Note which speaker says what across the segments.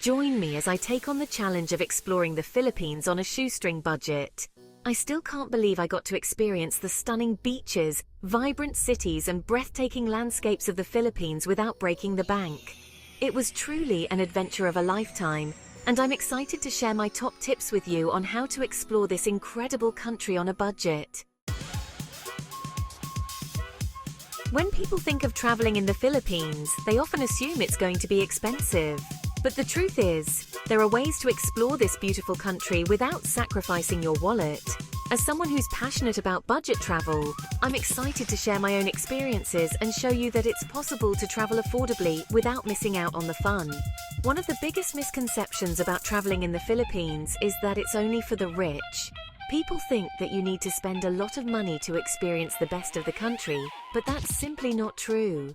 Speaker 1: Join me as I take on the challenge of exploring the Philippines on a shoestring budget. I still can't believe I got to experience the stunning beaches, vibrant cities, and breathtaking landscapes of the Philippines without breaking the bank. It was truly an adventure of a lifetime, and I'm excited to share my top tips with you on how to explore this incredible country on a budget. When people think of traveling in the Philippines, they often assume it's going to be expensive. But the truth is, there are ways to explore this beautiful country without sacrificing your wallet. As someone who's passionate about budget travel, I'm excited to share my own experiences and show you that it's possible to travel affordably without missing out on the fun. One of the biggest misconceptions about traveling in the Philippines is that it's only for the rich. People think that you need to spend a lot of money to experience the best of the country, but that's simply not true.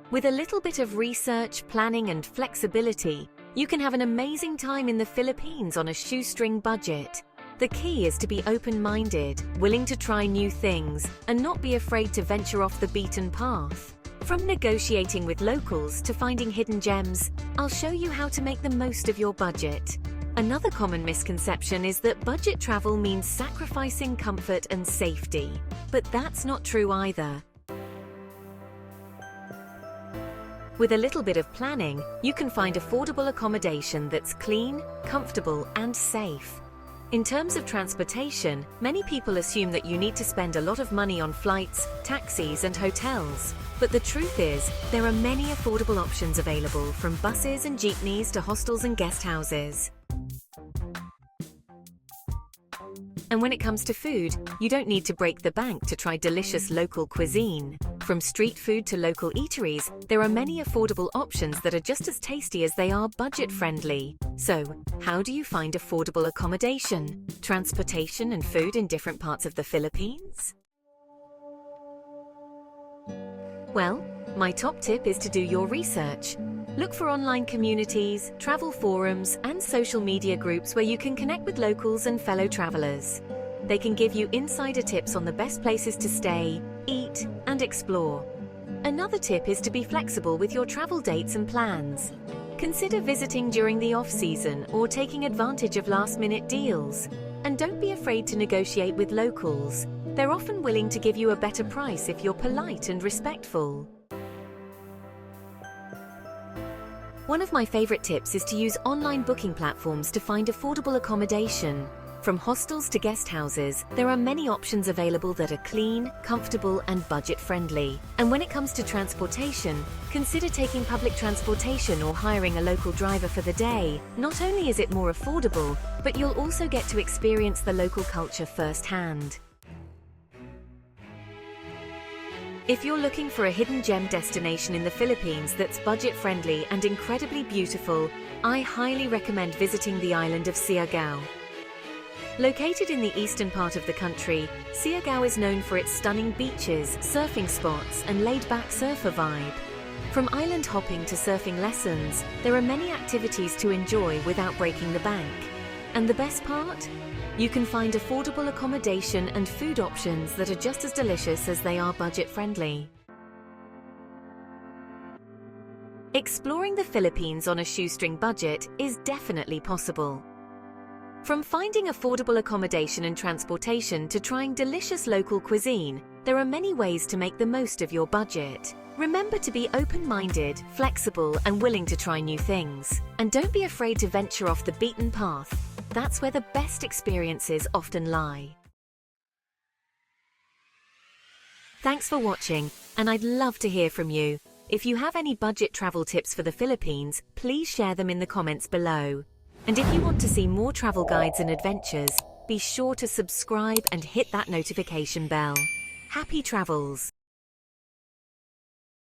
Speaker 1: With a little bit of research, planning, and flexibility, you can have an amazing time in the Philippines on a shoestring budget. The key is to be open-minded, willing to try new things, and not be afraid to venture off the beaten path. From negotiating with locals to finding hidden gems, I'll show you how to make the most of your budget. Another common misconception is that budget travel means sacrificing comfort and safety. But that's not true either. With a little bit of planning, you can find affordable accommodation that's clean, comfortable, and safe. In terms of transportation, many people assume that you need to spend a lot of money on flights, taxis, and hotels. But the truth is, there are many affordable options available, from buses and jeepneys to hostels and guest houses. And when it comes to food, you don't need to break the bank to try delicious local cuisine. From street food to local eateries, there are many affordable options that are just as tasty as they are budget-friendly. So, how do you find affordable accommodation, transportation, and food in different parts of the Philippines? Well, my top tip is to do your research. Look for online communities, travel forums, and social media groups where you can connect with locals and fellow travelers. They can give you insider tips on the best places to stay, eat, and explore. Another tip is to be flexible with your travel dates and plans. Consider visiting during the off-season or taking advantage of last-minute deals. And don't be afraid to negotiate with locals. They're often willing to give you a better price if you're polite and respectful. One of my favorite tips is to use online booking platforms to find affordable accommodation. From hostels to guest houses, there are many options available that are clean, comfortable, and budget-friendly. And when it comes to transportation, consider taking public transportation or hiring a local driver for the day. Not only is it more affordable, but you'll also get to experience the local culture firsthand. If you're looking for a hidden gem destination in the Philippines that's budget-friendly and incredibly beautiful, I highly recommend visiting the island of Siargao. Located in the eastern part of the country, Siargao is known for its stunning beaches, surfing spots, and laid-back surfer vibe. From island hopping to surfing lessons, there are many activities to enjoy without breaking the bank. And the best part? You can find affordable accommodation and food options that are just as delicious as they are budget-friendly. Exploring the Philippines on a shoestring budget is definitely possible. From finding affordable accommodation and transportation to trying delicious local cuisine, there are many ways to make the most of your budget. Remember to be open-minded, flexible, and willing to try new things. And don't be afraid to venture off the beaten path. That's where the best experiences often lie. Thanks for watching, and I'd love to hear from you. If you have any budget travel tips for the Philippines, please share them in the comments below. And if you want to see more travel guides and adventures, be sure to subscribe and hit that notification bell. Happy travels!